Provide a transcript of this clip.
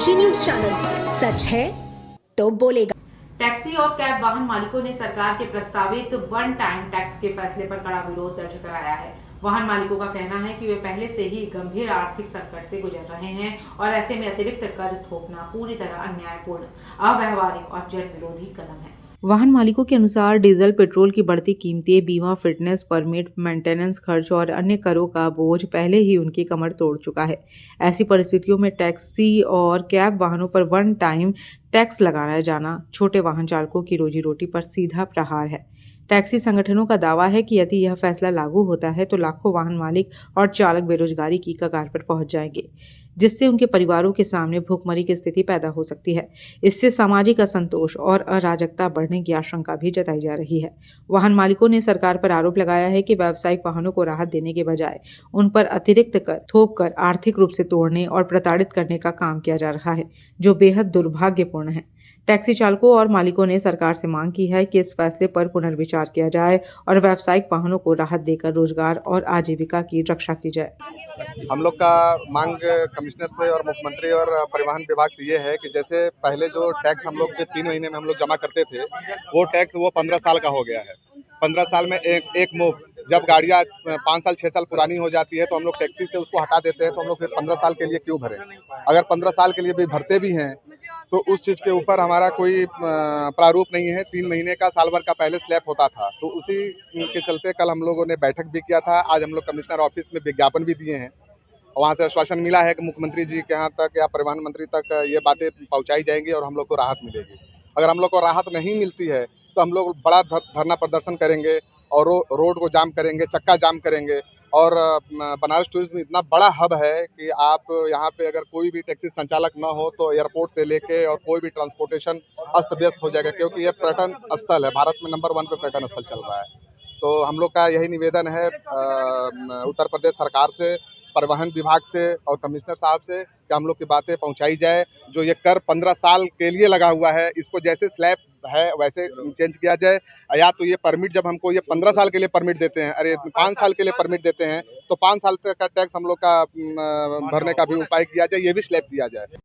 Kashi news channel, सच है तो बोलेगा। टैक्सी और कैब वाहन मालिकों ने सरकार के प्रस्तावित वन टाइम टैक्स के फैसले पर कड़ा विरोध दर्ज कराया है। वाहन मालिकों का कहना है कि वे पहले से ही गंभीर आर्थिक संकट से गुजर रहे हैं और ऐसे में अतिरिक्त कर थोपना पूरी तरह अन्यायपूर्ण, अव्यवहारिक और जन विरोधी कदम है। वाहन मालिकों के अनुसार डीजल पेट्रोल की बढ़ती कीमतें, बीमा, फिटनेस परमिट, मेंटेनेंस खर्च और अन्य करों का बोझ पहले ही उनकी कमर तोड़ चुका है। ऐसी परिस्थितियों में टैक्सी और कैब वाहनों पर वन टाइम टैक्स लगाया जाना छोटे वाहन चालकों की रोजी रोटी पर सीधा प्रहार है। टैक्सी संगठनों का दावा है कि यदि यह फैसला लागू होता है तो लाखों वाहन मालिक और चालक बेरोजगारी की कगार पर पहुंच जाएंगे, जिससे उनके परिवारों के सामने भूखमरी की स्थिति पैदा हो सकती है। इससे सामाजिक असंतोष और अराजकता बढ़ने की आशंका भी जताई जा रही है। वाहन मालिकों ने सरकार पर आरोप लगाया है कि व्यावसायिक वाहनों को राहत देने के बजाय उन पर अतिरिक्त कर थोप कर आर्थिक रूप से तोड़ने और प्रताड़ित करने का काम किया जा रहा है, जो बेहद दुर्भाग्यपूर्ण है। टैक्सी चालकों और मालिकों ने सरकार से मांग की है कि इस फैसले पर पुनर्विचार किया जाए और व्यावसायिक वाहनों को राहत देकर रोजगार और आजीविका की रक्षा की जाए। हम लोग का मांग कमिश्नर से और मुख्यमंत्री और परिवहन विभाग से ये है कि जैसे पहले जो टैक्स हम लोग के 3 महीने में हम लोग जमा करते थे, वो टैक्स वो 15 साल का हो गया है। 15 साल में एक मुफ्त। जब गाड़ियाँ 5 साल 6 साल पुरानी हो जाती है तो हम लोग टैक्सी से उसको हटा देते हैं, तो हम लोग फिर 15 साल के लिए क्यों भरें? अगर 15 साल के लिए भी भरते भी हैं तो उस चीज़ के ऊपर हमारा कोई प्रारूप नहीं है। 3 महीने का, साल भर का पहले स्लैब होता था, तो उसी के चलते कल हम लोगों ने बैठक भी किया था। आज हम लोग कमिश्नर ऑफिस में विज्ञापन भी दिए हैं। वहाँ से आश्वासन मिला है कि मुख्यमंत्री जी के यहाँ तक या परिवहन मंत्री तक ये बातें पहुँचाई जाएंगी और हम लोग को राहत मिलेगी। अगर हम लोग को राहत नहीं मिलती है तो हम लोग बड़ा धरना प्रदर्शन करेंगे और रोड को जाम करेंगे, चक्का जाम करेंगे। और बनारस टूरिज्म इतना बड़ा हब है कि आप यहाँ पे अगर कोई भी टैक्सी संचालक ना हो तो एयरपोर्ट से लेके और कोई भी ट्रांसपोर्टेशन अस्त व्यस्त हो जाएगा, क्योंकि ये पर्यटन स्थल है, भारत में नंबर 1 पे पर्यटन स्थल चल रहा है। तो हम लोग का यही निवेदन है उत्तर प्रदेश सरकार से, परिवहन विभाग से और कमिश्नर साहब से कि हम लोग की बातें पहुंचाई जाए। जो ये कर 15 साल के लिए लगा हुआ है, इसको जैसे स्लैब है वैसे चेंज किया जाए, या तो ये परमिट जब हमको ये 15 साल के लिए परमिट देते हैं, अरे 5 साल के लिए परमिट देते हैं, तो 5 साल तक का टैक्स हम लोग का भरने का भी उपाय किया जाए, ये भी स्लैब दिया जाए।